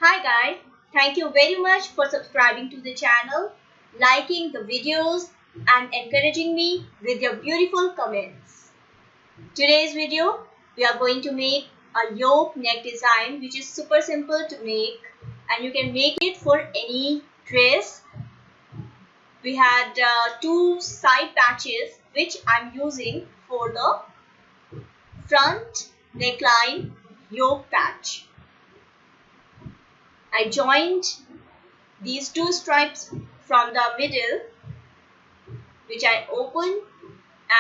Hi guys, thank you very much for subscribing to the channel, liking the videos and encouraging me with your beautiful comments. Today's video, we are going to make a yoke neck design which is super simple to make and you can make it for any dress. We had two side patches which I'm using for the front neckline yoke patch. I joined these two stripes from the middle, which I open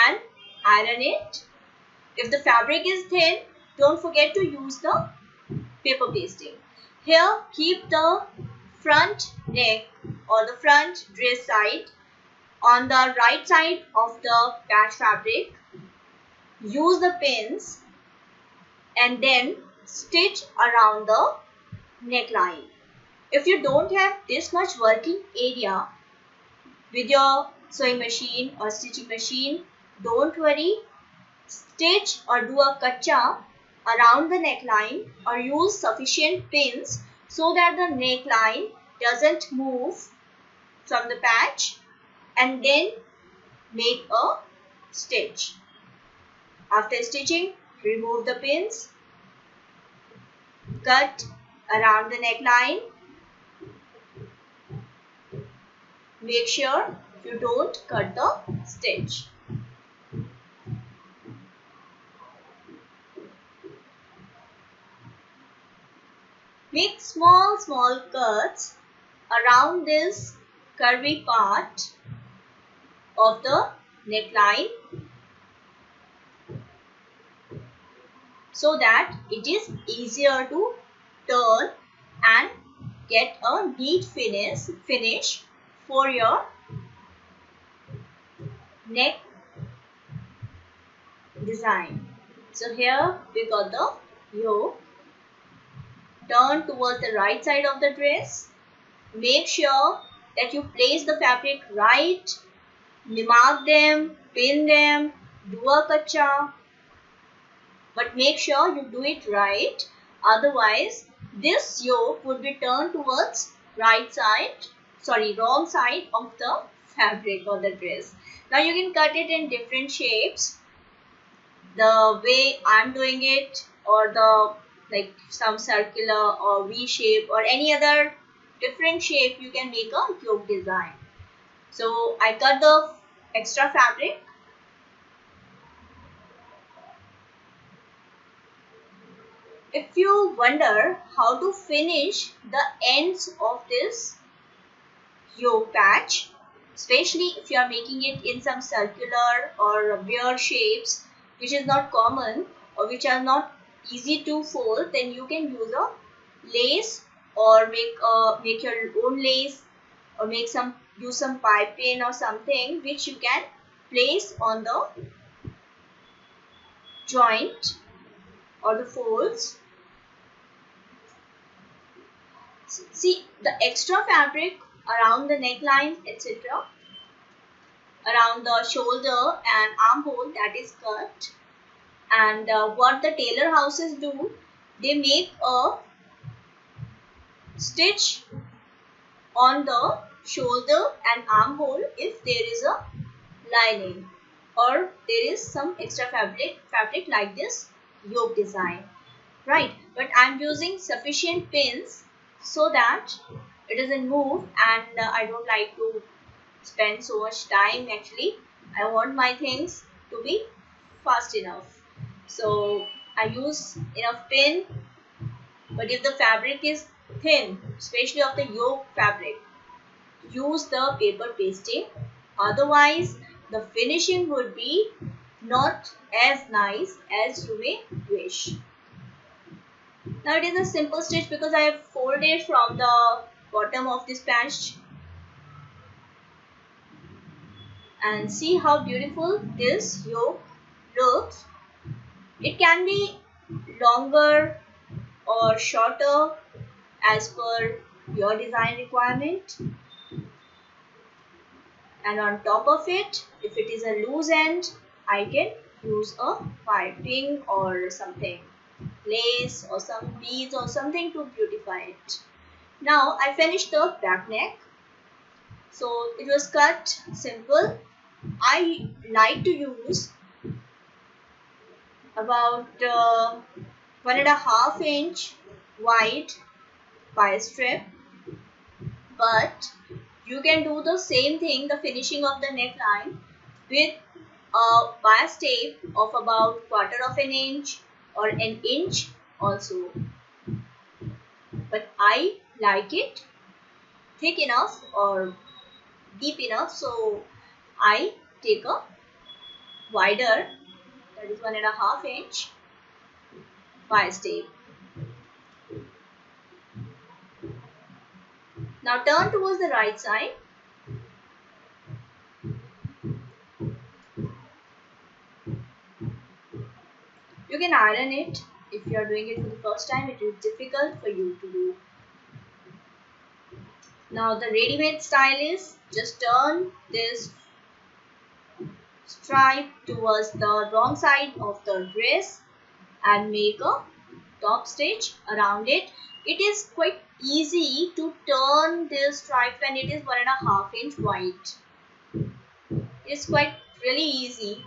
and iron it. If the fabric is thin, don't forget to use the paper pasting. Here, keep the front neck or the front dress side on the right side of the patch fabric. Use the pins and then stitch around the neckline. If you don't have this much working area with your sewing machine or stitching machine, don't worry. Stitch or do a kacha around the neckline or use sufficient pins so that the neckline doesn't move from the patch, and then make a stitch. After stitching, remove the pins, cut around the neckline. Make sure you don't cut the stitch. Make small cuts around this curvy part of the neckline so that it is easier to turn and get a neat finish for your neck design. So here we got the yoke. Turn towards the right side of the dress. Make sure that you place the fabric right. Mark them, pin them, do a kacha. But make sure you do it right. Otherwise, this yoke would be turned towards wrong side of the fabric or the dress. Now you can cut it in different shapes. The way I'm doing it, or like some circular or V shape or any other different shape, you can make a yoke design. So I cut the extra fabric. If you wonder how to finish the ends of this yoke patch, especially if you are making it in some circular or weird shapes which is not common or which are not easy to fold, then you can use a lace or make your own lace, or use some piping or something which you can place on the joint or the folds. See the extra fabric around the neckline, etc., around the shoulder and armhole, that is cut. And what the tailor houses do, they make a stitch on the shoulder and armhole if there is a lining or there is some extra fabric like this yoke design, right? But I'm using sufficient pins so that it doesn't move, and I don't like to spend so much time. Actually, I want my things to be fast enough, so I use enough pin. But if the fabric is thin, especially of the yoke fabric, use the paper pasting. Otherwise, the finishing would be not as nice as you may wish. Now it is a simple stitch because I have folded from the bottom of this patch. And see how beautiful this yoke looks. It can be longer or shorter as per your design requirement. And on top of it, if it is a loose end, I can use a piping or something. lace or some beads or something to beautify it. Now I finished the back neck. So it was cut simple. I like to use about 1.5 inch wide bias strip, but you can do the same thing, the finishing of the neckline, with a bias tape of about 1/4 inch or an inch also. But I like it thick enough or deep enough, so I take a wider, that is 1.5 inch bias tape. Now turn towards the right side. You can iron it. If you are doing it for the first time, it is difficult for you to do. Now the ready-made style is just turn this stripe towards the wrong side of the dress and make a top stitch around it. It is quite easy to turn this stripe when it is 1.5 inch wide. It's quite really easy,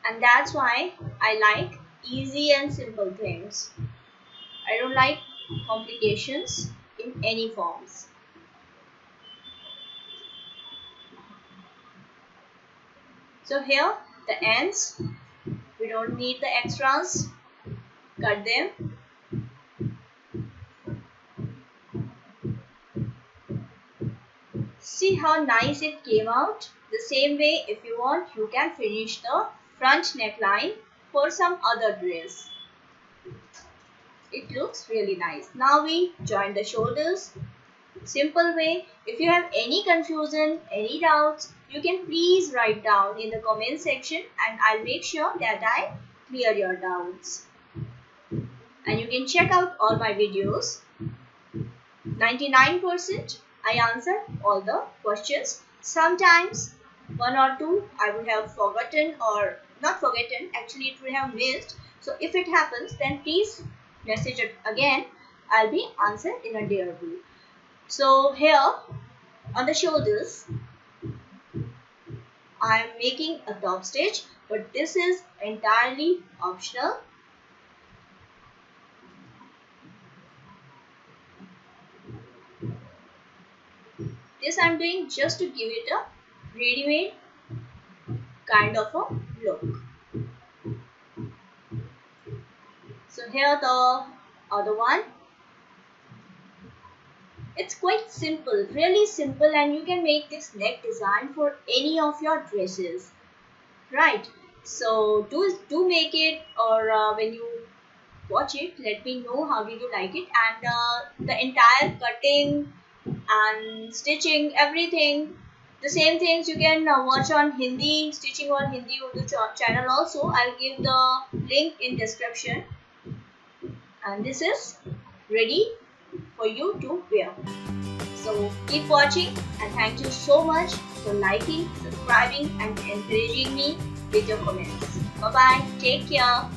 and that's why I like easy and simple things. I don't like complications in any forms. So here the ends, we don't need the extras, cut them. See how nice it came out. The same way, if you want, you can finish the front neckline for some other dress. It looks really nice. Now we join the shoulders. Simple way. If you have any confusion, any doubts, you can please write down in the comment section and I'll make sure that I clear your doubts. And you can check out all my videos. 99% I answer all the questions. Sometimes one or two I would have forgotten, or not forgotten, actually it would have missed. So if it happens, then please message it again. I'll be answered in a day or two. So here on the shoulders, I am making a top stitch, but this is entirely optional. This I am doing just to give it a ready-made kind of a look. So here the other one. It's quite simple, really simple, and you can make this neck design for any of your dresses, right? So do make it, or when you watch it, let me know how did you like it, and the entire cutting and stitching, everything, the same things you can watch on Hindi stitching or Hindi Urdu channel also. I'll give the link in description. And this is ready for you to wear. So keep watching, and thank you so much for liking, subscribing and encouraging me with your comments. Bye bye. Take care.